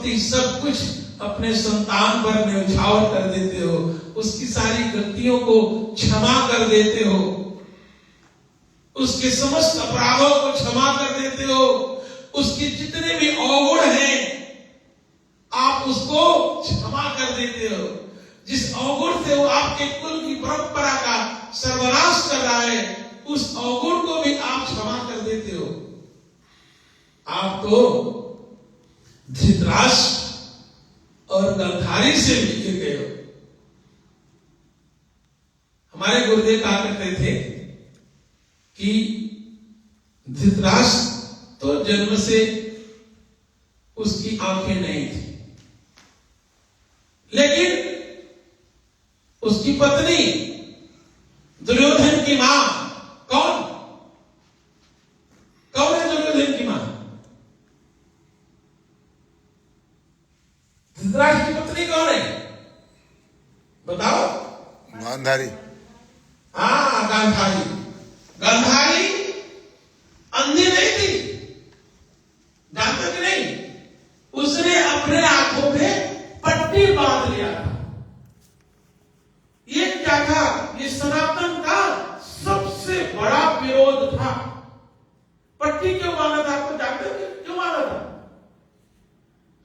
संपत्ति सब कुछ अपने संतान पर न्यौछावर कर देते हो, उसकी सारी गलतियों को क्षमा कर देते हो, उसके समस्त अपराधों को क्षमा कर देते हो, उसके जितने भी अवगुण हैं आप उसको क्षमा कर देते हो। जिस अवगुण से वो आपके कुल की परंपरा का सर्वनाश कर रहा है, उस अवगुण को भी आप क्षमा कर देते हो। आप तो धृतराष्ट्र और गांधारी से मिलके गए हो। हमारे गुरुदेव कहा करते थे कि धृतराष्ट्र तो जन्म से उसकी आंखें नहीं थी, लेकिन उसकी पत्नी दुर्योधन की मां कौन है? दुर्योधन की मां धृतराष्ट्र की पत्नी कौन है? बताओ। गांधारी। हाँ, गांधारी। गांधारी अंधी नहीं थी, जानते कि नहीं? उसने अपने आंखों पे पट्टी बांध लिया था। ये क्या था? ये सनातन का सबसे बड़ा विरोध था। पट्टी क्यों बांधा था? आपको जानते हो क्यों बांधा था?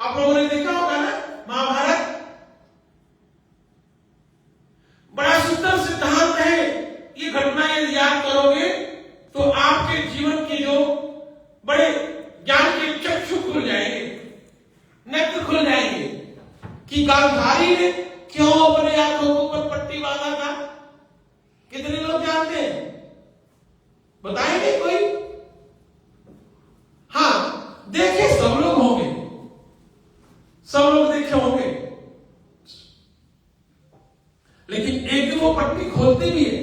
आप लोगों ने देखा होगा ना महाभारत। बड़ा सुंदर सिद्धांत है। ये घटना यदि याद करोगे तो आपके जीवन के जो बड़े ज्ञान के चक्षु खुल जाएंगे, नेत्र खुल जाएंगे कि गांधारी ने क्यों अपने आंखों को पर पट्टी बांधा था। कितने लोग जानते हैं? बताएंगे कोई? हाँ, देखे सब लोग होंगे, सब लोग देखे होंगे, लेकिन एक दिन वो पट्टी खोलती भी है,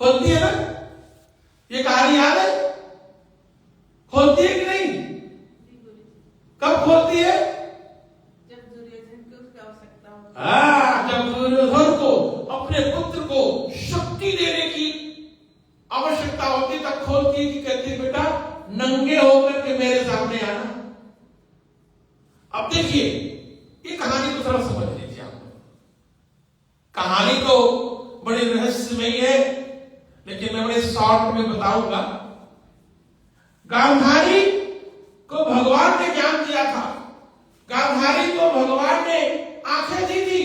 खोलती है ना? ये कहानी याद है? खोलती है कि नहीं? कब खोलती है? जब दुर्योधन को उसकी आवश्यकता होती है। हाँ, जब दुर्योधन को अपने पुत्र को शक्ति देने की आवश्यकता होती तब खोलती है कि कहती है बेटा नंगे होकर के मेरे सामने आना। अब देखिए ये कहानी को थोड़ा समझ लीजिए आप। कहानी तो बड़ी रहस्यमयी है, लेकिन मैं बड़े शॉर्ट में बताऊंगा। गांधारी को भगवान ने ज्ञान दिया था, गांधारी को भगवान ने आंखें दी थी,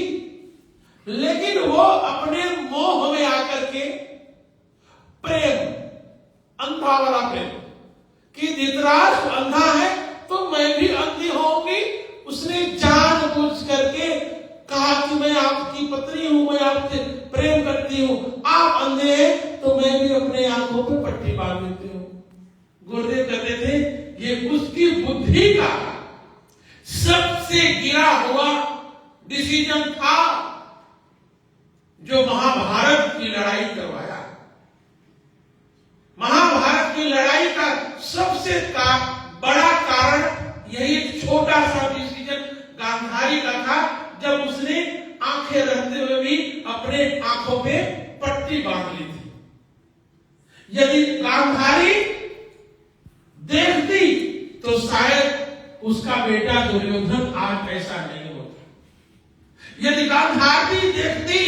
लेकिन वो अपने मोह में आकर के प्रेम, अंधा वाला प्रेम कि धृतराष्ट्र अंधा है तो मैं भी अंधी होंगी, उसने जानबूझ करके कहा कि मैं आपकी पत्नी हूं, मैं आपसे प्रेम करती हूं, आप अंधे हैं तो मैं भी अपने आंखों पे पट्टी बांध देती हूं। गुरुदेव कहते थे ये उसकी बुद्धि का सबसे गिरा हुआ डिसीजन था जो महाभारत की लड़ाई करवाया। महाभारत की लड़ाई का सबसे बड़ा कारण यही एक छोटा सा डिसीजन गांधारी का था, जब उसने आंखें रहते हुए भी अपने आंखों पे पट्टी बांध ली थी। यदि गांधारी देखती तो शायद उसका बेटा दुर्योधन आज ऐसा नहीं होता। यदि गांधारी देखती,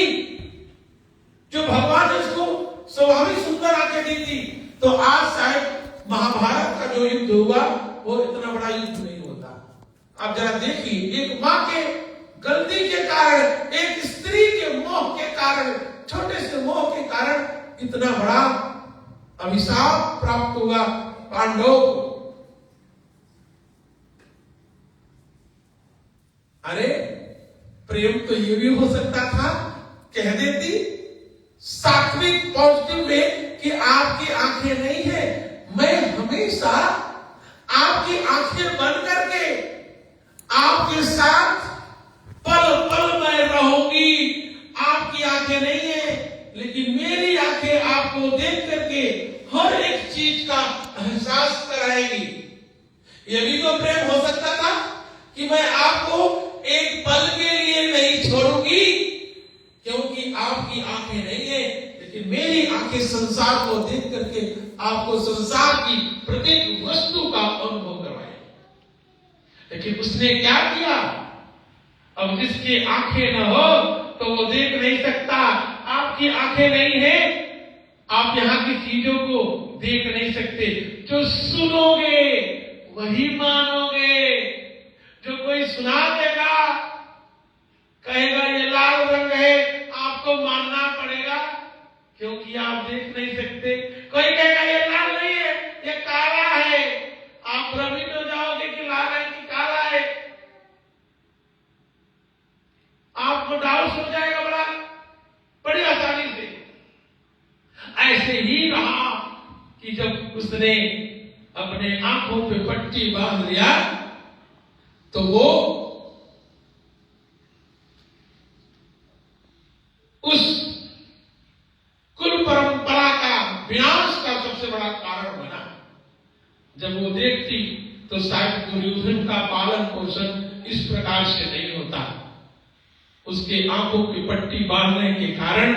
जो भगवान ने उसको स्वाभाविक सुंदर आंखें दी थी, तो आज शायद महाभारत का जो युद्ध हुआ वो इतना बड़ा युद्ध नहीं होता। आप जरा देखिए, एक मां के गलती के कारण, एक स्त्री के मोह के कारण, छोटे से मोह के कारण इतना बड़ा अभिशाप प्राप्त हुआ पांडवों को। अरे प्रेम तो ये भी हो सकता था, कह देती सात्विक पॉजिटिव में कि आपकी आंखें नहीं है, मैं हमेशा आपकी आंखें बंद करके आपके साथ पल पल में रहूंगी। आपकी आंखें नहीं है, लेकिन मेरी आंखें आपको देख करके हर एक चीज का एहसास कराएगी। ये भी तो प्रेम हो सकता था कि मैं आपको एक पल के लिए नहीं छोड़ूंगी, क्योंकि आपकी आंखें नहीं है, लेकिन मेरी आंखें संसार को देख करके आपको संसार की प्रत्येक वस्तु का अनुभव करवाएगी। लेकिन उसने क्या किया? अब जिसकी आंखें न हो तो वो देख नहीं सकता। आपकी आंखें नहीं है, आप यहाँ की चीजों को देख नहीं सकते। जो सुनोगे वही मानोगे। जो कोई सुना देगा, कहेगा ये लाल रंग है, आपको मानना पड़ेगा, क्योंकि आप देख नहीं सकते। कोई कहेगा ये लाल नहीं है, ये काला है, आप भ्रमित हो जाओगे कि लाल है कि काला है। आपको डाउट हो जाएगा बड़ी आसानी से। ऐसे ही रहा कि जब उसने अपने आंखों पे पट्टी बांध लिया तो वो उस कुल परंपरा का विनाश का सबसे बड़ा कारण बना। जब वो देखती तो शायद दुर्योधन का पालन पोषण इस प्रकार से नहीं होता। उसके आंखों की पट्टी बांधने के कारण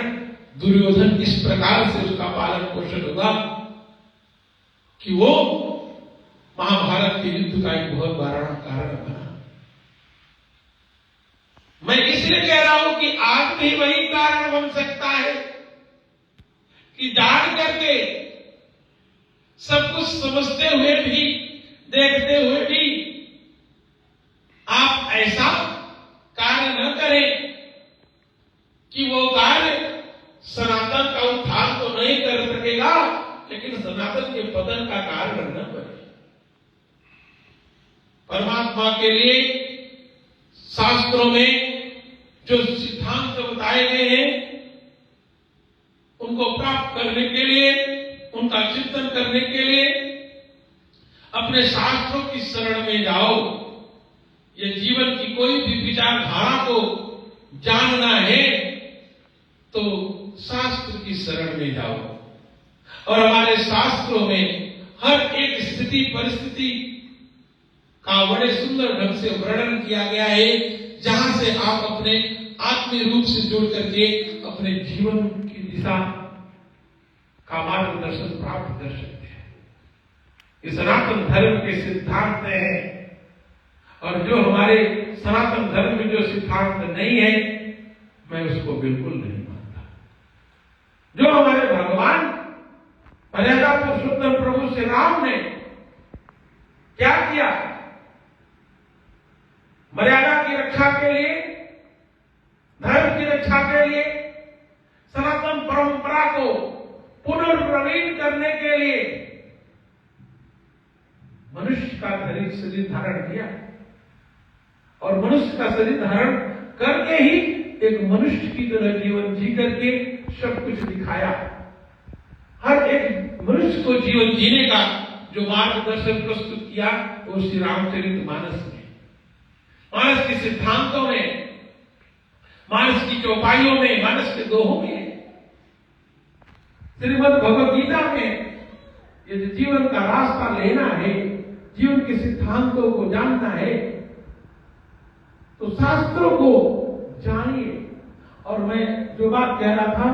दुर्योधन इस प्रकार से उसका पालन पोषण होगा कि वो महाभारत के युद्ध का एक बहुत बड़ा कारण बना। मैं इसलिए कह रहा हूं कि आज भी वही कारण बन सकता है कि जान करके सब कुछ समझते हुए भी, देखते हुए भी आप ऐसा कार्य न करें कि वो कार्य सनातन का उत्थान तो नहीं कर सकेगा, लेकिन सनातन के पतन का कारण न बने। परमात्मा के लिए शास्त्रों में जो सिद्धांत बताए गए हैं, उनको प्राप्त करने के लिए, उनका चिंतन करने के लिए अपने शास्त्रों की शरण में जाओ। ये जीवन की कोई भी विचारधारा को जानना है तो शास्त्र की शरण में जाओ। और हमारे शास्त्रों में हर एक स्थिति परिस्थिति का बड़े सुंदर ढंग से वर्णन किया गया है, जहां से आप अपने आत्मीय रूप से जुड़ करके अपने जीवन की दिशा का मार्गदर्शन प्राप्त कर सकते हैं। ये सनातन धर्म के सिद्धांत हैं, और जो हमारे सनातन धर्म में जो सिद्धांत नहीं है, मैं उसको बिल्कुल नहीं मानता। जो हमारे भगवान मर्यादा पुरुषोत्तम प्रभु श्री राम ने क्या किया? मर्यादा की रक्षा के लिए, धर्म की रक्षा के लिए, सनातन परंपरा को पुनर्प्रवीण करने के लिए मनुष्य का शरीर धारण किया, और मनुष्य का शरीर धारण करके ही एक मनुष्य की तरह जीवन जी करके सब कुछ दिखाया। हर एक मनुष्य को जीवन जीने का जो मार्गदर्शन प्रस्तुत किया वो श्री रामचरितमानस में, मानस के सिद्धांतों में, मानस की चौपाइयों में, मानस के दोहों में, श्रीमद् भगवद गीता में। यदि जीवन का रास्ता लेना है, जीवन के सिद्धांतों को जानना है, तो शास्त्रों को जानिए। और मैं जो बात कह रहा था,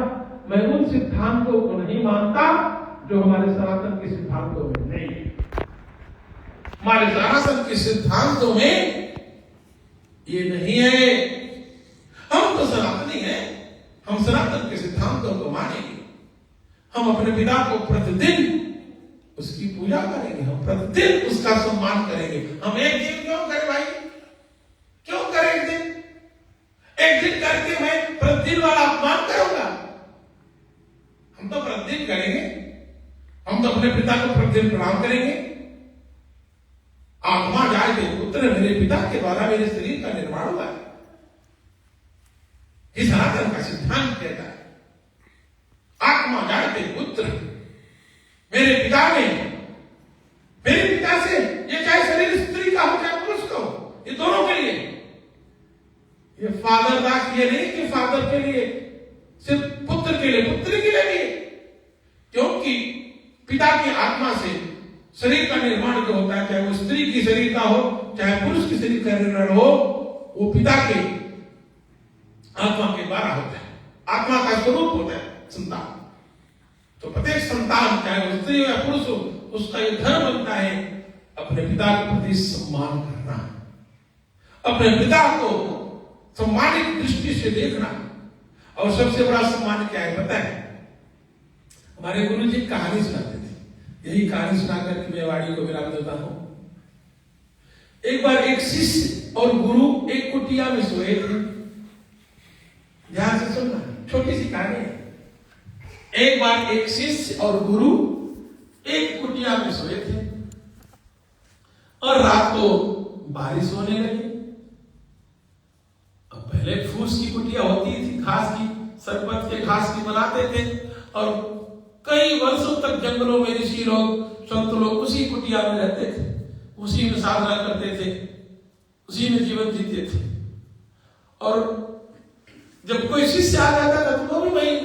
मैं उन सिद्धांतों को नहीं मानता जो हमारे सनातन के सिद्धांतों में नहीं है। हमारे सनातन के सिद्धांतों में ये नहीं है। हम तो सनातनी हैं, हम सनातन के सिद्धांतों को मानेंगे। हम अपने पिता को प्रतिदिन उसकी पूजा करेंगे, हम प्रतिदिन उसका सम्मान करेंगे। हम एक दिन क्यों करें भाई? क्यों करें एक दिन? एक दिन करके मैं प्रतिदिन वाला अपमान करूंगा? हम तो प्रतिदिन करेंगे। हम तो अपने पिता को प्रतिदिन प्रणाम करेंगे। आत्मा जाए थे पुत्र, मेरे पिता के द्वारा मेरे शरीर का निर्माण हुआ है। ये सनातन का सिद्धांत कहता है, आत्मा जाए थे पुत्र, मेरे पिता ने, मेरे पिता से, ये चाहे शरीर स्त्री का हो चाहे पुरुष का हो, ये दोनों के लिए। ये फादर दास ये नहीं कि फादर के लिए, सिर्फ पुत्र के लिए, पुत्री के लिए भी, क्योंकि पिता की आत्मा से शरीर का निर्माण जो होता है, चाहे वो स्त्री की शरीर का हो चाहे पुरुष की शरीर का निर्माण हो, वो पिता के आत्मा के द्वारा होता है। आत्मा का स्वरूप होता है संतान। तो प्रत्येक संतान चाहे वो स्त्री हो या पुरुष हो, उसका ये धर्म बनता है अपने पिता के प्रति सम्मान करना, अपने पिता को सम्मानित दृष्टि से देखना। और सबसे बड़ा सम्मान क्या है पता है? हमारे गुरु जी कहानी सुनाते थे। यही कहानी सुनाकर के मैं वाणी को विराम देता हूं। एक बार एक शिष्य और गुरु एक कुटिया में सोए थे। ध्यान से सुनना, छोटी सी कहानी है। एक बार एक शिष्य और गुरु एक कुटिया में सोए थे और रात को बारिश होने लगी। अब पहले फूस की कुटिया होती थी, घास की, सरपत के घास की बनाते थे और कई वर्षों तक जंगलों में ऋषि लोग, संत लोग उसी कुटिया में रहते थे, उसी में साधना करते थे, उसी में जीवन जीते थे। और जब कोई शिष्य आ जाता था तो वो भी वही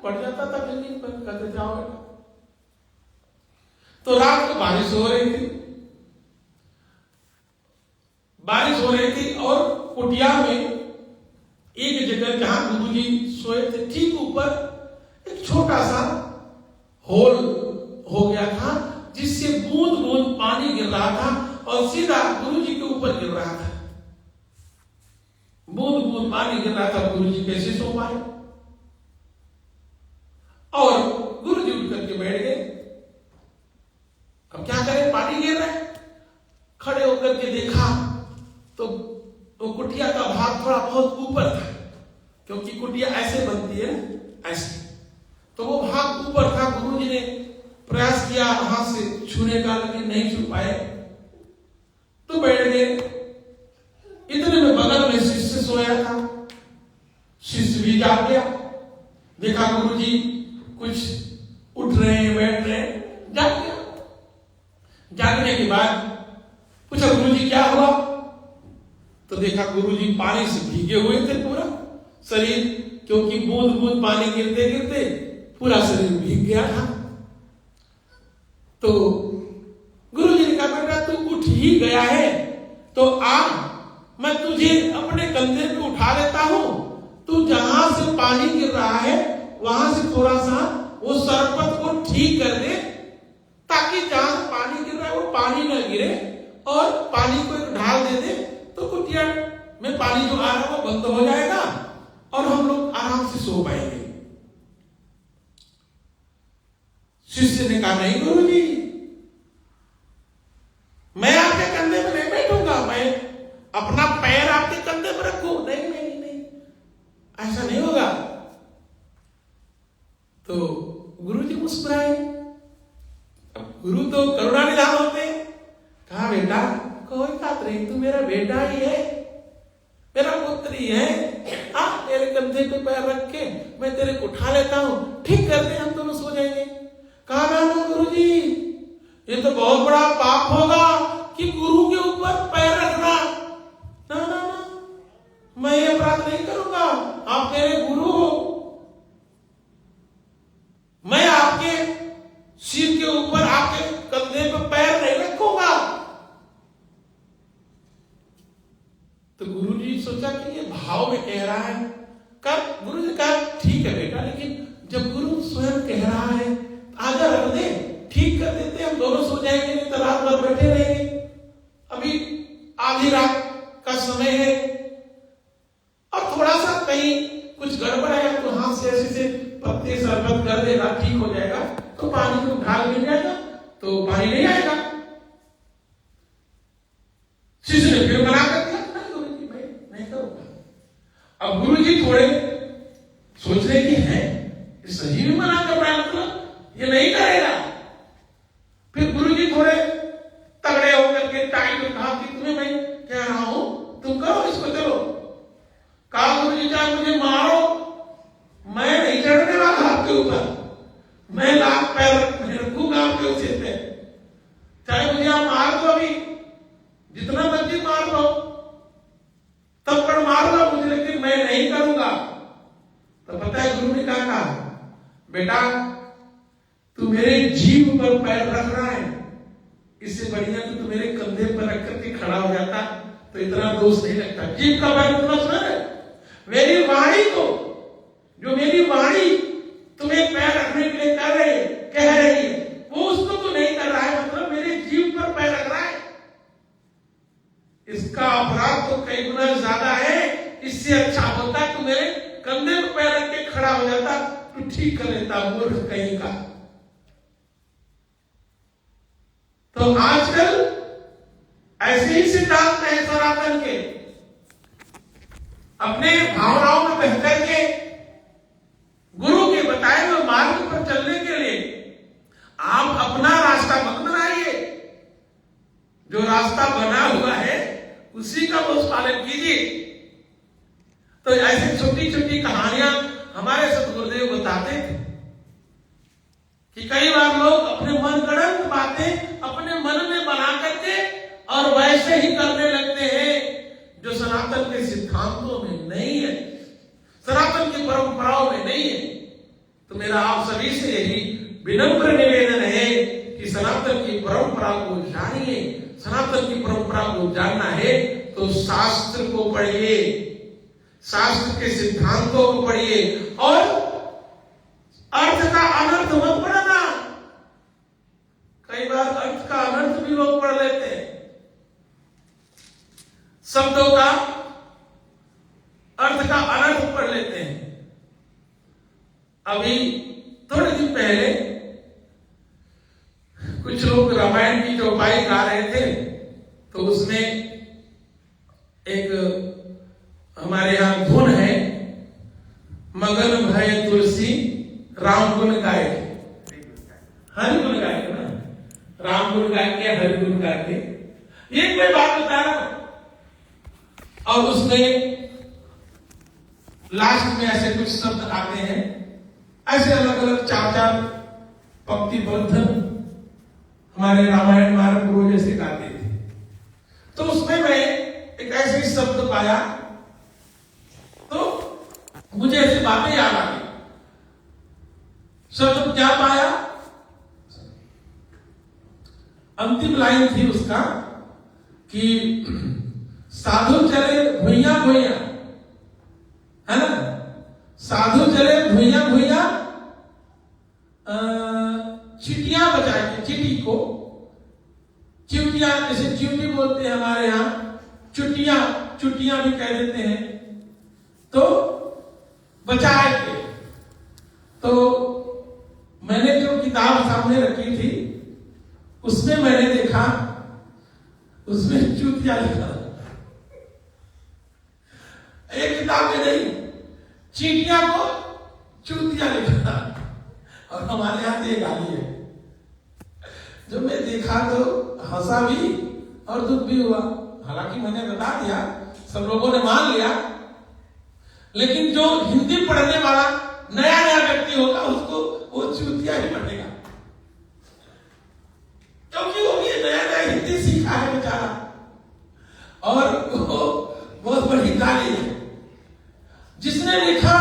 पड़ जाता था जमीन पर, कहते जाओ बेटा। तो रात को बारिश हो रही थी, बारिश हो रही थी और कुटिया में एक जगह जहां गुरु जी सोए थे ठीक ऊपर एक छोटा सा होल हो गया था, जिससे बूंद बूंद पानी गिर रहा था और सीधा गुरु जी के ऊपर गिर रहा था। बूंद बूंद पानी गिर रहा था, गुरु जी कैसे सो पाए? और गुरु जी उठ करके बैठ गए। अब क्या करें, पानी गिर रहा है। खड़े होकर के देखा तो कुटिया का भाग थोड़ा बहुत ऊपर था, क्योंकि कुटिया ऐसे बनती है, ऐसे, तो वो भाग ऊपर था। गुरु जी ने प्रयास किया हाथ से छूने का, लेकिन नहीं छू पाए, तो बैठ गए। इतने में बगल में शिष्य सोया था। शिष्य भी जाग गया, देखा गुरु जी कुछ उठ रहे हैं, बैठ रहे हैं, जाग गया। जागने के बाद पूछा गुरु जी क्या हुआ? तो देखा गुरु जी पानी से भीगे हुए थे पूरा शरीर, क्योंकि बूंद बूंद पानी गिरते गिरते पूरा शरीर भीग गया था। तो गुरु जी ने कहा बेटा तू उठ ही गया है तो आ, मैं तुझे अपने कंधे पे उठा लेता हूं। तू जहां से पानी गिर रहा है वहां से थोड़ा सा वो सरपत को ठीक कर दे, ताकि जहां से पानी गिर रहा है वो पानी न गिरे और पानी को एक ढाल दे दे, तो कुटिया में पानी जो आ रहा है वो बंद हो जाएगा और हम लोग आराम से सो पाएंगे। शिष्य ने कहा नहीं गुरु जी, मैं आपके कंधे में नहीं बैठूंगा, मैं अपना पैर आपके कंधे पर रखूं। नहीं नहीं नहीं, ऐसा नहीं होगा। तो गुरु जी मुस्कुराए। अब गुरु तो करुणा निधान होते हैं। कहा बेटा कोई बात नहीं, तू मेरा बेटा ही है, मेरा पुत्र ही है। मेरे कंधे पे पैर रख के मैं तेरे को उठा लेता हूं, ठीक कर दे, हम दोनों सो जाएंगे। कहा ना गुरु जी, ये तो बहुत बड़ा पाप होगा कि गुरु के ऊपर पैर रखना। ना ना ना, मैं ये अपराध नहीं करूंगा, आप मेरे गुरु हो, मैं आपके सिर के ऊपर आपके कंधे पे पैर नहीं रखूंगा। तो गुरु जी सोचा कि ये भाव में कह रहा है। कब गुरु जी कहा ठीक है बेटा, लेकिन जब गुरु स्वयं कह रहा है आजा रख दे, ठीक कर देते, हम दोनों सो जाएंगे, नहीं तो रात भर बैठे रहेंगे। अभी आधी रात का समय है और थोड़ा सा कहीं कुछ गड़बड़ है तो हाथ से ऐसे पत्ते शरबत कर देना, ठीक हो जाएगा, तो पानी को ढाल मिल जाएगा, तो पानी नहीं आएगा। शिष्य ने फिर मना कर दिया, नहीं गुरु जी मैं नहीं करूंगा। अब गुरु जी थोड़े सोच रहे कि है सही में मना कर रहा है, मतलब ये नहीं करेगा। फिर गुरु जी थोड़े तगड़े होकर के टाइम में कहा कि तुम्हें मैं कह रहा हूं तुम करो इसको, चलो। कहा गुरु जी चाहे मुझे मारो, मैं नहीं चढ़ने वाला आपके ऊपर, मैं लाख पैर रखूंगा आपके सिर पे, चाहे मुझे आप मार दो, अभी जितना मर्जी मार दो, तब पर मार दो मुझे, लेकिन मैं नहीं करूंगा। तो पता है गुरु ने क्या कहा, बेटा तू मेरे जीव पर पैर रख रहा है, इससे बढ़िया कि तू मेरे कंधे पर रख करके खड़ा हो जाता तो इतना दोष नहीं लगता। जीव का पैर तुम्हें सुना है, मेरी वाणी को, जो मेरी वाणी तुम्हें पैर रखने के लिए कह रही है, वो उसको तो नहीं कर रहा है, मतलब मेरे जीव पर पैर रख रहा है। इसका अपराध तो कई गुना ज्यादा है। इससे अच्छा होता तो मेरे कंधे पर पैर रख के खड़ा हो जाता, तो ठीक कर लेता, मूर्ख कहीं का। तो आजकल ऐसे ही सिद्धांत है सनातन के, अपने भावनाओं में बह करके गुरु के बताए हुए मार्ग पर चलने के लिए आप अपना रास्ता मत बनाइए। जो रास्ता बना हुआ है उसी का वो पालन कीजिए। तो ऐसी छोटी छोटी कहानियां हमारे सदगुरुदेव बताते थे कि कई बार लोग अपने मनगढ़ंत बातें अपने मन में बना करके और वैसे ही करने लगते हैं जो सनातन के सिद्धांतों में नहीं है, सनातन की परंपराओं में नहीं है। तो मेरा आप सभी से यही विनम्र निवेदन है कि सनातन की परंपरा को जानिए। सनातन की परंपरा को जानना है तो शास्त्र को पढ़िए, शास्त्र के सिद्धांतों को पढ़िए और अर्थ का अनर्थ मत पढ़ना। कई बार अर्थ का अनर्थ भी लोग पढ़ लेते हैं, शब्दों का अर्थ का अनर्थ पढ़ लेते हैं। अभी थोड़े दिन पहले कुछ लोग रामायण की चौपाई गा रहे थे, तो उसमें एक हमारे यहां धुन है, मगन भय तुलसी राम गुण गाय, हरि गुण गाय ना, राम गुण गाय के हरि गुण गाय के। ये कोई बात बता रहा हूं, और उसमें लास्ट में ऐसे कुछ शब्द आते हैं, ऐसे अलग अलग चार चार पंक्तिबद्ध हमारे रामायण मार्ग गुरु जैसे गाते थे। तो उसमें मैं एक ऐसे ही शब्द पाया, तो मुझे ऐसी बातें याद आ गई। शब्द क्या पाया, अंतिम लाइन थी उसका कि साधु चले भुइया भुइया, है ना, साधु चले भुइया भुइया, चीटियां बजा के, चीटी को चिवटियां, जैसे चिवटी बोलते हैं हमारे यहां, चुटियां, चुटियां भी कह देते हैं, तो बचाए थे। तो मैंने जो किताब सामने रखी थी उसमें मैंने देखा, उसमें चूतिया लिखा, एक किताब में नहीं, चीटियां को चूतिया लिखा, और हमारे यहां ये गाली है। जब मैं देखा तो हंसा भी और दुख भी हुआ। हालांकि मैंने बता दिया, सब लोगों ने मान लिया, लेकिन जो हिंदी पढ़ने वाला नया नया व्यक्ति होगा उसको वो चूतिया ही पढ़ेगा, क्योंकि वो भी नया नया हिंदी सीखा है बेचारा, और वो बहुत बड़ी गाली है। जिसने लिखा,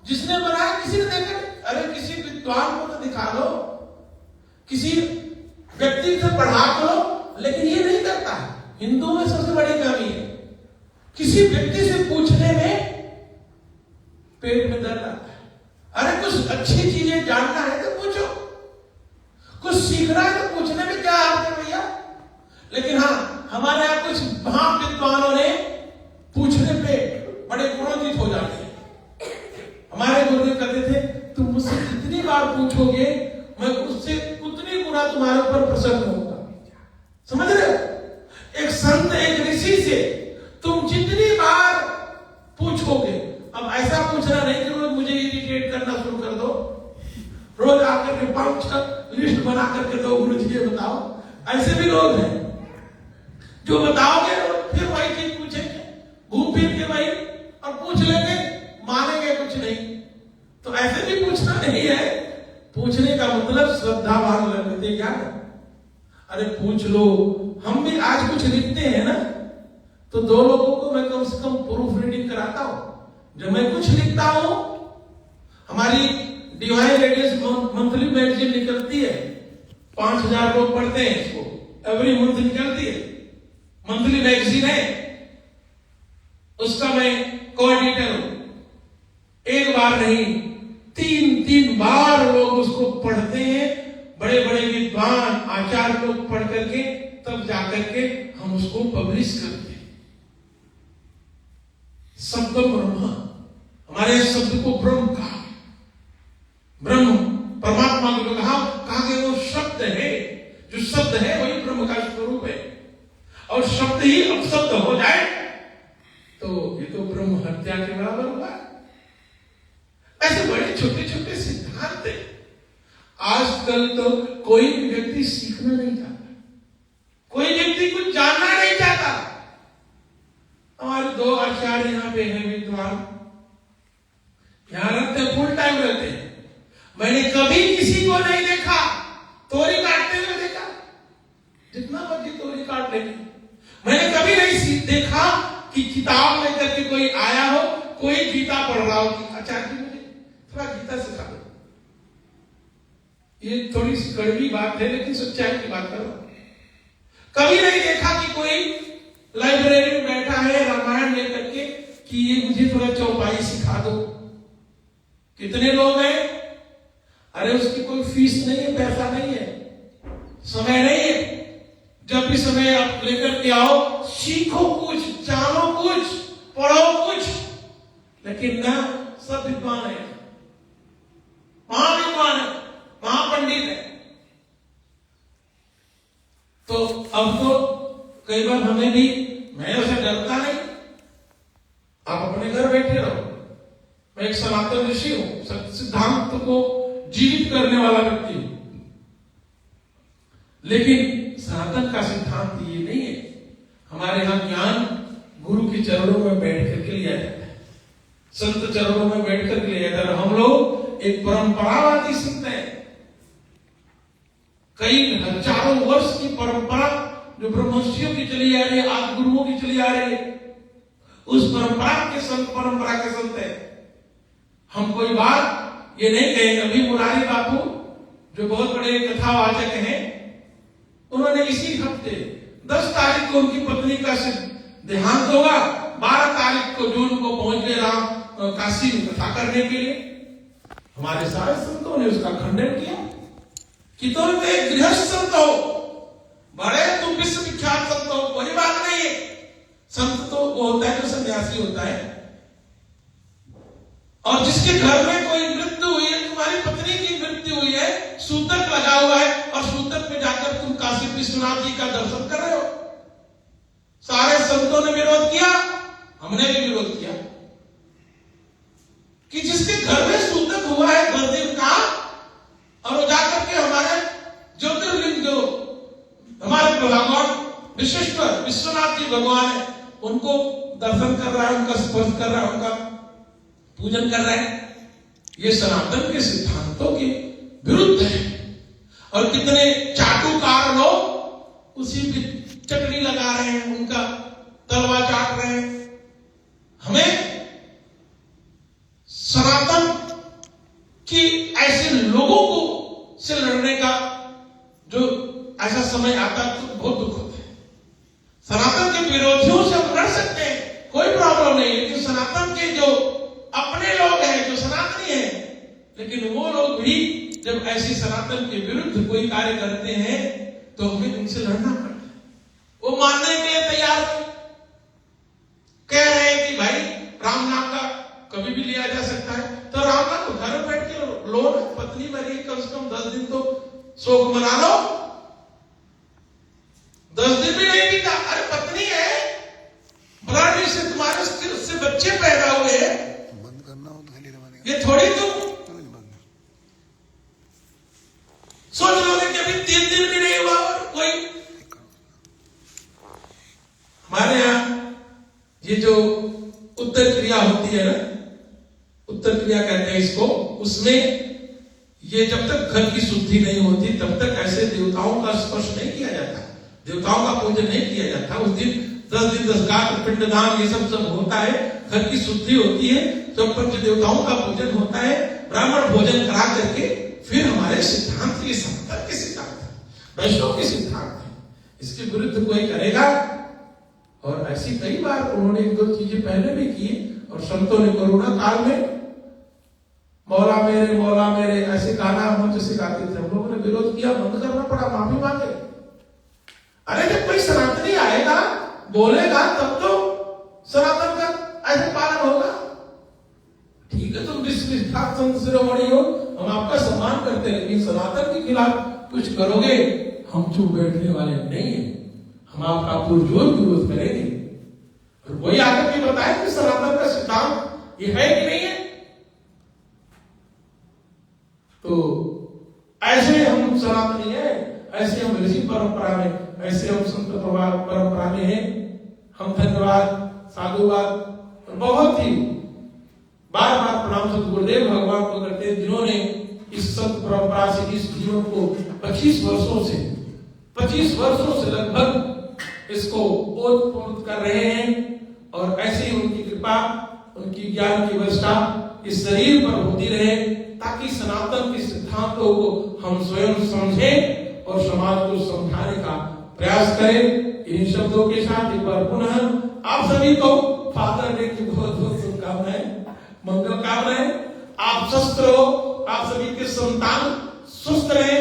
जिसने बनाया, किसी ने देखा, अरे किसी विद्वान को तो दिखा दो, किसी व्यक्ति से पढ़ा दो, लेकिन ये नहीं करता है। हिंदू में सबसे बड़ी कमी है, किसी व्यक्ति से पूछने में पेट में दर्द आता है। अरे कुछ अच्छी चीजें जानना है तो पूछो, कुछ सीखना है तो पूछने में क्या अर्थ है भैया। लेकिन हाँ, हमारे यहाँ कुछ महान विद्वानों ने पूछने पे बड़े क्रोधित हो जाते हैं। हमारे गुरुदेव कहते थे, तुम मुझसे जितनी बार पूछोगे मैं उससे उतनी गुना तुम्हारे ऊपर प्रसन्न होगा। समझ रहे हो? एक संत, एक ऋषि से तुम जितनी बार पूछोगे, अब ऐसा पूछना नहीं कि रोज मुझे इरिटेट करना शुरू कर दो, रोज आकर के 5 लिस्ट बना करके दो, गुरु जी ये बताओ। ऐसे भी लोग हैं जो बताओगे फिर वही चीज पूछेंगे, घूम फिर के वही, और पूछ लेंगे, मानेंगे कुछ नहीं। तो ऐसे भी पूछना नहीं है। पूछने का मतलब श्रद्धावान लगते क्या, अरे पूछ लो। हम भी आज कुछ लिखते हैं ना, तो 2 लोगों को मैं कम से कम प्रूफ रीडिंग कराता हूं। जब मैं कुछ लिखता हूं, हमारी डिवाइन लेडीज मंथली मैगजीन निकलती है, 5000 लोग पढ़ते हैं इसको, एवरी मंथ निकलती है, मंथली मैगजीन है, उसका मैं को-एडिटर हूं। एक बार नहीं, 3 बार लोग उसको पढ़ते हैं, बड़े बड़े विद्वान आचार्य लोग पढ़ करके तब जाकर के हम उसको उसको पब्लिश करते हैं। शब्द ब्रह्म, हमारे शब्द को ब्रह्म कहा। ब्रह्म परमात्मा को कहा कि वो शब्द है, जो शब्द है वही ब्रह्म का स्वरूप है। और शब्द ही अपशब्द हो जाए तो ये तो ब्रह्म हत्या के बराबर हुआ। ऐसे बड़े छोटे छोटे सिद्धांत है। आजकल तो कोई भी व्यक्ति सीखना नहीं चाहता, कोई व्यक्ति कुछ जानना नहीं चाहता। हमारे 2 आचार्य यहाँ पे हैं विद्वान, यहाँ रहते फुल टाइम रहते हैं। मैंने कभी किसी को नहीं देखा तोरी काटते हुए देखा, जितना मर्जी तोरी काट लेंगे। मैंने कभी नहीं देखा कि किताब लेकर के कोई आया हो, कोई गीता पढ़ रहा हो कि आचार्य जी मुझे थोड़ा गीता सिखा दो। ये थोड़ी सी कड़वी बात है लेकिन सच्चाई की बात करो। कभी नहीं देखा कि कोई लाइब्रेरी में बैठा है रामायण लेकर के कि ये मुझे थोड़ा चौपाई सिखा दो। कितने लोग हैं? अरे उसकी कोई फीस नहीं है, पैसा नहीं है, समय नहीं है। जब भी समय आप लेकर के आओ, सीखो कुछ, जानो कुछ, पढ़ो कुछ। लेकिन ना, सब विद्वान है, महाविद्वान है, महापंडित है। तो अब तो कई बार हमें भी, मैं उसे डरता नहीं, आप अपने घर बैठे रहो। मैं एक सनातन ऋषि हूं, सिद्धांत को जीवित करने वाला व्यक्ति हूं। लेकिन सनातन का सिद्धांत ये नहीं है। हमारे यहां ज्ञान गुरु के चरणों में बैठ करके लिया जाता है, संत चरणों में बैठ करके लिया जाता है। हम लोग एक परंपरावादी संत हैं, कई हजारों वर्ष की परंपरा जो ब्रह्मर्षियों की चली आ रही है, आज गुरुओं की चली आ रही है, उस परंपरा के संत है। हम कोई बात ये नहीं कहेंगे। अभी मुरारी बापू जो बहुत बड़े कथावाचक हैं, उन्होंने इसी हफ्ते 10 तारीख को उनकी पत्नी का देहांत होगा। 12 तारीख को जून को पहुंच गए राम काशी में कथा करने के लिए। हमारे सारे संतों ने उसका खंडन किया कि तुम एक गृहस्थ संत हो, बड़े तुम विश्व विख्यात संत हो, कोई बात नहीं है। संत तो वो होता है जो सन्यासी होता है। और जिसके घर में कोई मृत्यु हुई है, तुम्हारी पत्नी की मृत्यु हुई है, सूतक लगा हुआ है, और सूतक में जाकर तुम काशी विश्वनाथ जी का दर्शन कर रहे हो। सारे संतों ने विरोध किया, हमने भी विरोध किया कि जिसके घर में सूतक हुआ है 10 दिन का, और वो जाकर के हमारे ज्योतिर्लिंग जो हमारे भगवान विश्वेश्वर विश्वनाथ जी भगवान है, उनको दर्शन कर रहा है, उनका स्पर्श कर रहा है, उनका पूजन कर रहा है। ये सनातन के सिद्धांतों के विरुद्ध है। और कितने चाटुकार लोग उसी की चटनी लगा रहे हैं, उनका तलवा चाट रहे हैं। हमें सनातन की ऐसे लोगों को से लड़ने का जो ऐसा समय आता है तो बहुत दुख होता है। सनातन के विरोधियों से हम लड़ सकते हैं, कोई प्रॉब्लम नहीं है। लेकिन सनातन के जो अपने लोग हैं, जो सनातनी हैं, लेकिन वो लोग भी जब ऐसे सनातन के विरुद्ध कोई कार्य करते हैं तो हमें उनसे लड़ना पड़ता है। वो मानने के लिए तैयार नहीं, कह रहे हैं कि भाई राम नाम का कभी भी लिया जा सकता है, तो राम नाम को घर में बैठ के लो, पत्नी मरी, कम से कम 10 दिन तो शोक मना लो। 10 दिन भी नहीं बीता, अरे पत्नी है, ब्लड से तुम्हारे से बच्चे पैदा हुए हैं, बंद करना हो तो ये थोड़ी तुम सोच लो कि अभी 3 दिन भी नहीं हुआ और कोई। हमारे यहां ये जो उत्तर क्रिया होती है ना, उत्तर क्रिया कहते हैं इसको, उसमें ये जब तक घर की शुद्धि नहीं होती तब तक ऐसे देवताओं का स्पर्श नहीं किया जाता, देवताओं का पूजन नहीं किया जाता। उस दिन 10 दिन 10 गात्र पिंडदान ये सब होता है, घर की शुद्धि होती है, सब पंच देवताओं का पूजन होता है, ब्राह्मण भोजन करा करके फिर हमारे सिद्धांत ये सनातन के सिद्धांत है, वैष्णव के सिद्धांत है। इसके विरुद्ध कोई करेगा। और ऐसी कई बार उन्होंने 1-2 चीजें पहले भी की, और संतों ने कोरोना काल में मौला मेरे ऐसे गाना मंच से गाते थे, हम लोगों ने विरोध किया, बंद करना पड़ा, माफी मांगे। अरे जब कोई सनातनी आएगा बोलेगा तब तो सनातन का ऐसे पालन होगा। ठीक है, तुम विश्वास संत शिरोमणि हो, हम आपका सम्मान करते हैं, लेकिन सनातन के खिलाफ कुछ करोगे, हम चुप बैठने वाले नहीं है, हम आपका पुरजोर विरोध करेंगे। और वही आकर के बताए कि सनातन का सिद्धांत ये है कि नहीं है। तो ऐसे हम सनातनी हैं, ऐसे हम ऋषि परंपरा में, ऐसे हम संत परंपरा में हैं। हम धन्यवाद, साधुवाद बहुत ही बार बार प्रणाम सत गुरुदेव भगवान को करते हैं, जिन्होंने इस संत परंपरा से इस जीवन को 25 वर्षों से लगभग इसको ओतप्रोत कर रहे हैं। और ऐसे ही उनकी कृपा, उनकी ज्ञान की वर्षा इस शरीर पर होती रहे, ताकि सनातन के सिद्धांतों को हम स्वयं समझें और समाज को समझाने का प्रयास करें। इन शब्दों के साथ एक बार पुनः आप सभी को फादर डे की बहुत बहुत शुभकामनाएं, मंगल कामनाएं। आप स्वस्थ रहो, आप सभी के संतान स्वस्थ रहे,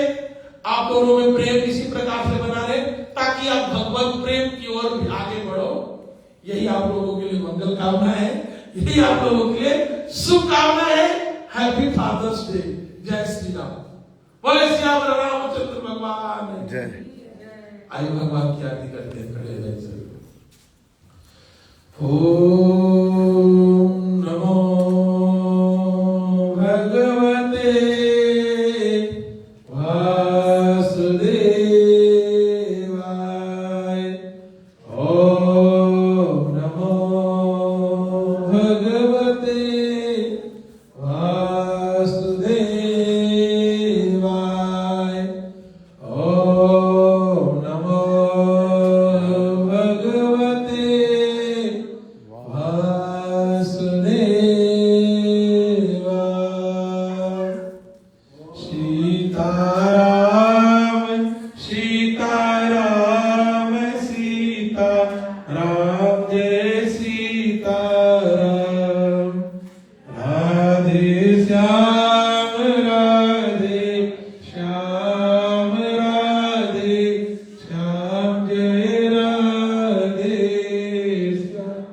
आप दोनों में प्रेम इसी प्रकार से बना रहे, ताकि आप भगवत प्रेम की ओर भी आगे बढ़ो। यही आप लोगों के लिए मंगल कामना है, यही आप लोगों के लिए शुभकामना है। Happy father's day. जय श्री राम। बोले श्याम रामचंद्र भगवान जय। आयु भगवान की आरती करते हैं, खड़े रहे सभी। ओम नमो भगवते वासुदेवाय। ओम नमो भगवते वासुदेवाय। ओम नमो भगवते वासुदेवाय। सीताराम सीताराम सीताराम जय सीताराम। राधे श्याम राधे श्याम राधे श्याम जय राधे श्याम।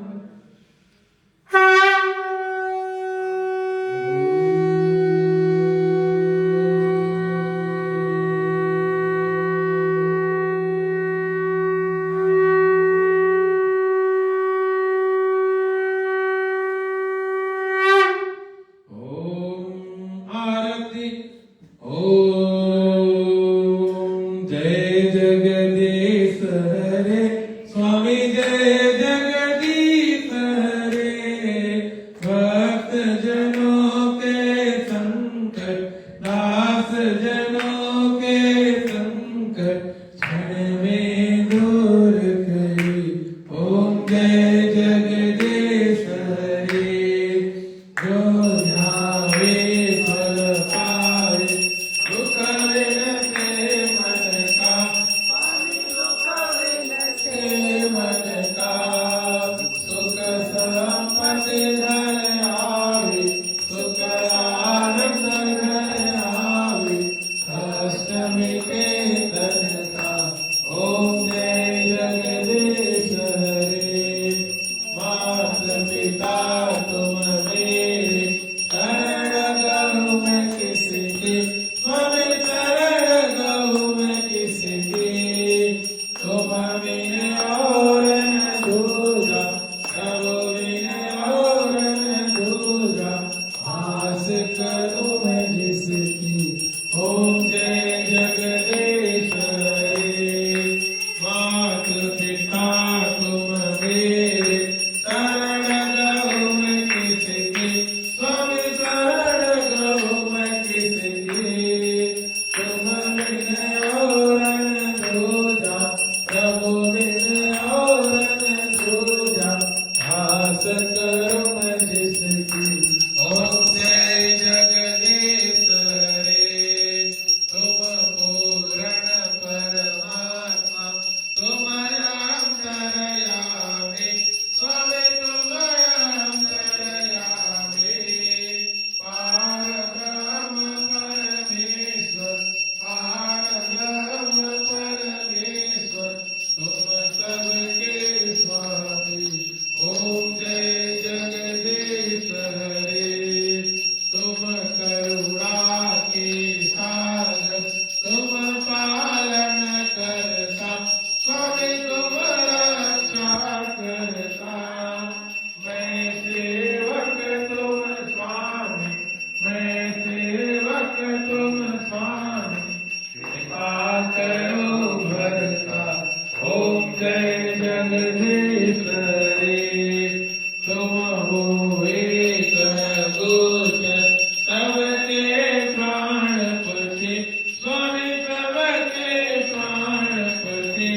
सरे तुम हो एक गोचर सबके प्राणपति स्वामी सबके प्राणपति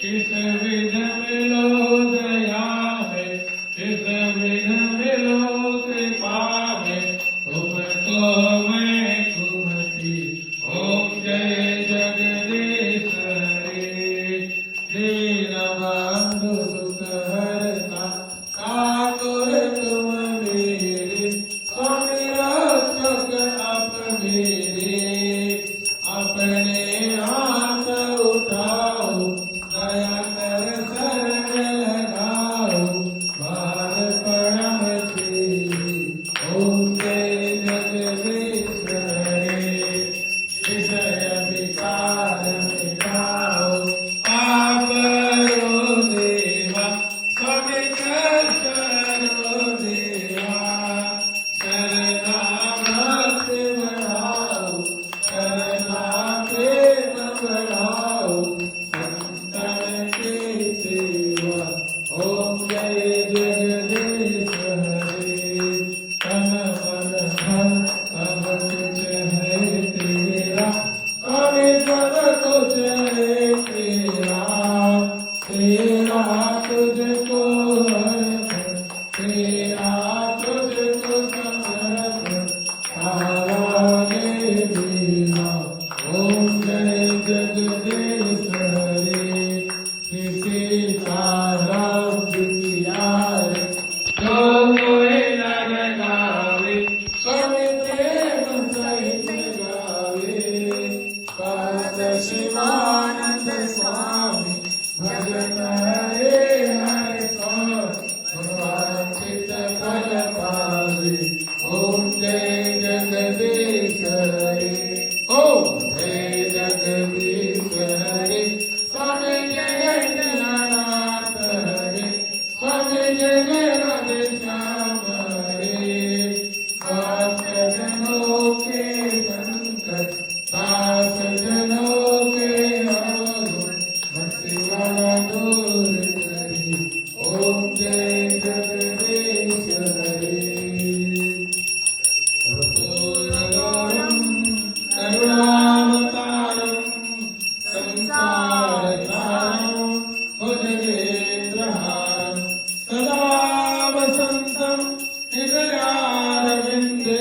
किस विध मिलो दया में किस विध मिलो कृपा में तुमको मैं कुमति ओम जय जगदीश हरे दीन बंधु दुख हरता कातुर तुम मेरे स्वामी रक्षक आप मेरे अपने हाथ उठाओ दया कर शरण लगाओ बाहर परम तेरी ओम जय जगदीश हरे विषय विकार मिटाओ पाप रो देवा स्वामी करो देवा शरणा भक्ति बढ़ाओ शरणा प्रेम बढ़ाओ संतन की सेवा ओम जय जगदीश हरे तन मन धन सब कुछ है तेरा स्वामी सब कुछ है तेरा तेरा तुझको अर्पण तेरा तुझको समर्पण आवाज़ें बिना ओम जय जगदीश हरे किसी सारा दुनियार जो कोई न गावे स्वामी प्रेम सहित गावे पाद शिवानंद स्वामी भजन हरे हरे भगवान चित फल पावे ओम जय जगदीश हरे ओम जय जगदीश हरे स्वामी जय जगन्नाथ हरे स्वामी जय राधे श्याम हरे सात जनों के संकट सात जनों के अवगुण भक्ति वाला दूर करी ओम जय जगदीश हरे कर्पूरगौरं करुणावतारं संसारसारं भुजगेन्द्रहारं सदा वसन्तं हृदयारविन्दे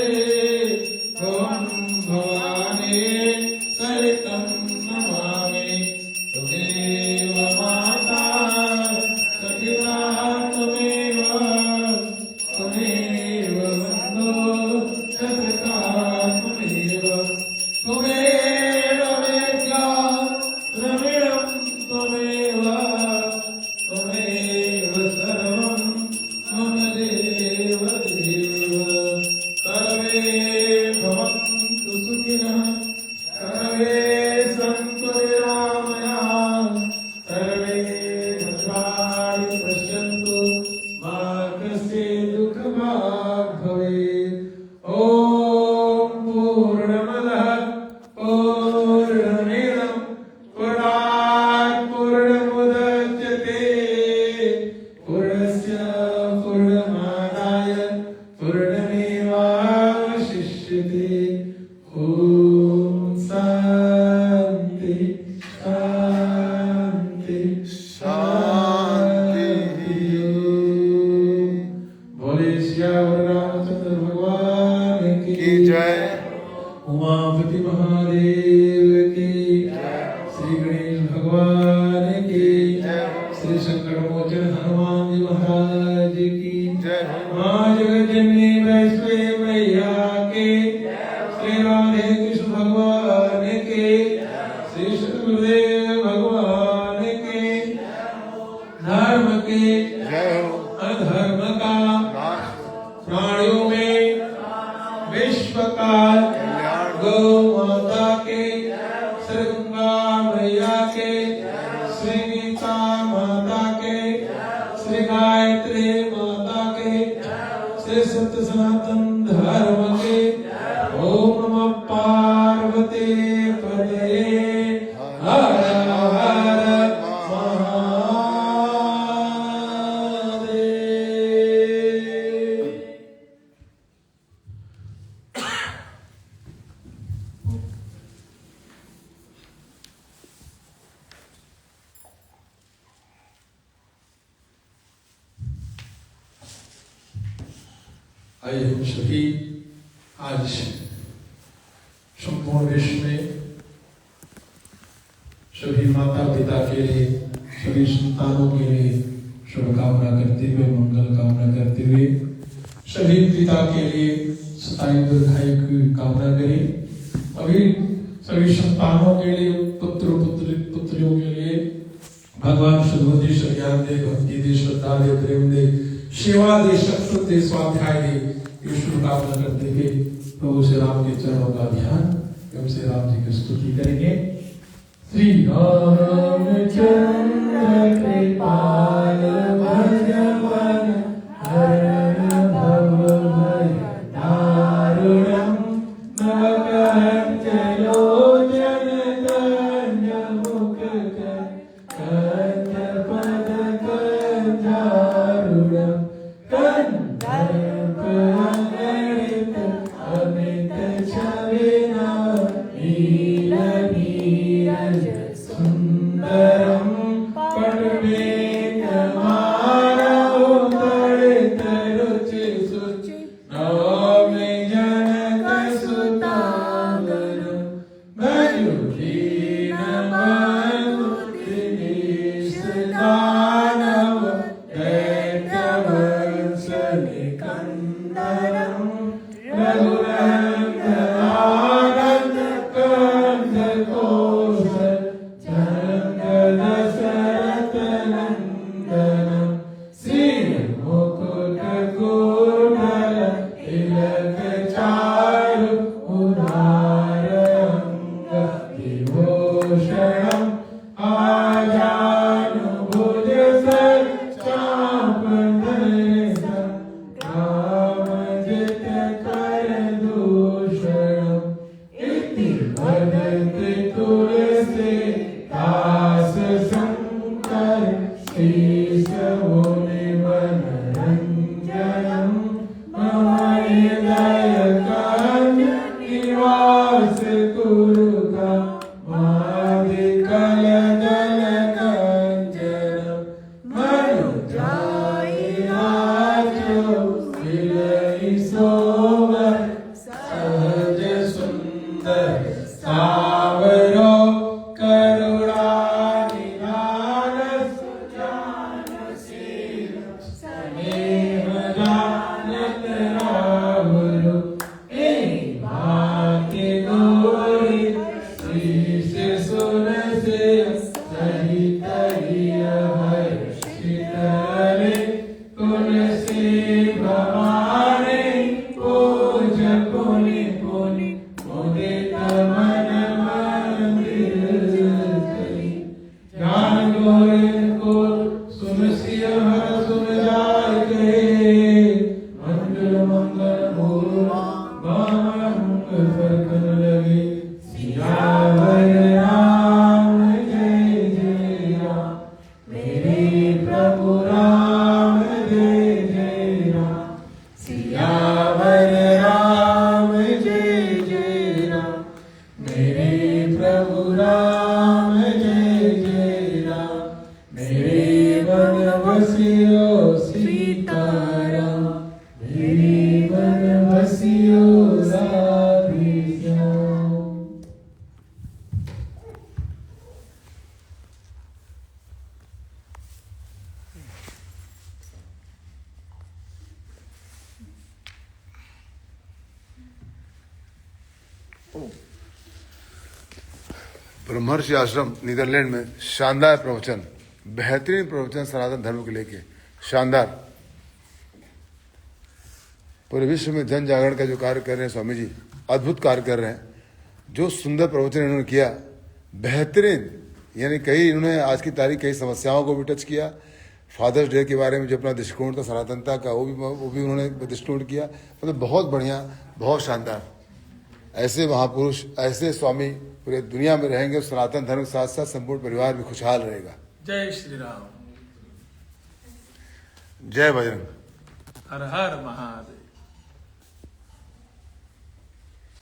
भुवं भवानी सहितं नमामि त्वमेव माता सखिता त्वमेव त्वमेव बन्धो सखिता त्वमेव त्वमेव वेद्या द्रविणं त्वमेव त्वमेव सर्वं मम देव देव सर्वे भवन्तु सुखिनः सर्वे सन्तु निरामयाः सर्वे भद्राणि पश्यन्तु मा कश्चित् दुःखभाग् भवेत् ॐ पूर्णमदः पूर्णमिदं पूर्णात् पूर्णमुदच्यते पूर्णस्य पूर्णमादाय पूर्णमेवावशिष्यते ॐ शान्ति शान्ति शान्ति बोले श्यावर रामचंद्र भगवान की जय उमापति महादेव की श्री गणेश भगवान की श्री शंकर मोचन हनुमान जी महाराज की जय माँ जगज्जननी वैष्णवी मैया के श्री राधे कृष्ण भगवान के श्री शुक्रदेव भगवान के धर्म के जय हो अधर्म का नाश प्राणियों में विश्व का कल्याण गौ माता के श्री गंगा मैया के श्री गीता माता के श्री गायत्री माता के श्री सत्य सनातन धर्म के ओम नमः पार्वती पते हर हर महादेव आइए हम सभी आज संपूर्ण विश्व में सभी माता पिता के लिए, सभी संतानों के लिए शुभकामना करते हुए, मंगल कामना करते हुए, सभी पिता के लिए 27 दीर्घायु की कामना करें। अभी सभी संतानों के लिए, पुत्रियों के लिए भगवान शुद्धि ज्ञान दे, भक्ति दे, श्रद्धा दे, प्रेम दे, सेवा दे, शक्ति दे, स्वाध्याय दे, ये शुभकामना करते हुए प्रभु श्री राम के चरणों का ध्यान एवं श्री राम जी की स्तुति करेंगे। श्री रामचंद्र कृपाल भजवन हर भव भय दारुणं नवकंचलोचन धन्य मुख कंठ पद कंजारुणं कंदर्प अगणित अमित छविना नील नीरज सुंदरम पटवेकमानौ तड़ित रुचि सुचि नवमे जनक सुतावरं मयूरीन मनुदिनेश दानव दैत्यवंश निकंदनम् रघुनंदन आनंद कंद कौशल जनक दशरथ नंदनम् श्री मुकुट कुंडल तिलक चारु उदार अंग विभूषणम् आजानुभुज सर चापधरम् कामजित कर दूषणम् इति वदति तुलसी दास शंकर शीश मुनि मनरंजनम् मम हृदय कांज निवास कुरुका मादिकल जल कंचनम् मनुजाई नाचो विलई सोवर सहज सुंदर सावरो करुणा निधान सुजानशील स्नेह जानत रावरु भाग्य गोरी शीश सुन से सहित हर्षितले तुलसी भवानी पूज पुनि पुनि मुदित मन मंदिर करी ज्ञान गोरे को सुन सिय हर सुन जाय कहे मंगल मंगल मूल मंगल फरकन लगे सियावर राम जय जय राम मेरे प्रभु राम जय जय राम सियावर राम जय जय राम मेरे प्रभु राम जय जय राम मेरे वनवसियो सीताराम मेरे वनवसियो राधेश्याम। ब्रह्मर्षि आश्रम नीदरलैंड में शानदार प्रवचन, बेहतरीन प्रवचन सनातन धर्म को लेके, शानदार। पूरे विश्व में जन जागरण का जो कार्य कर रहे हैं स्वामी जी, अद्भुत कार्य कर रहे हैं। जो सुंदर प्रवचन इन्होंने किया, बेहतरीन, यानी कई इन्होंने आज की तारीख कई समस्याओं को भी टच किया। फादर्स डे के बारे में जो अपना दृष्टिकोण था सनातनता का, वो भी उन्होंने दृष्टिकोण किया। मतलब बहुत बढ़िया, बहुत शानदार। ऐसे महापुरुष, ऐसे स्वामी पूरे दुनिया में रहेंगे, सनातन धर्म के साथ साथ संपूर्ण परिवार भी खुशहाल रहेगा। जय श्री राम। जय बजरंग। हर हर महादेव।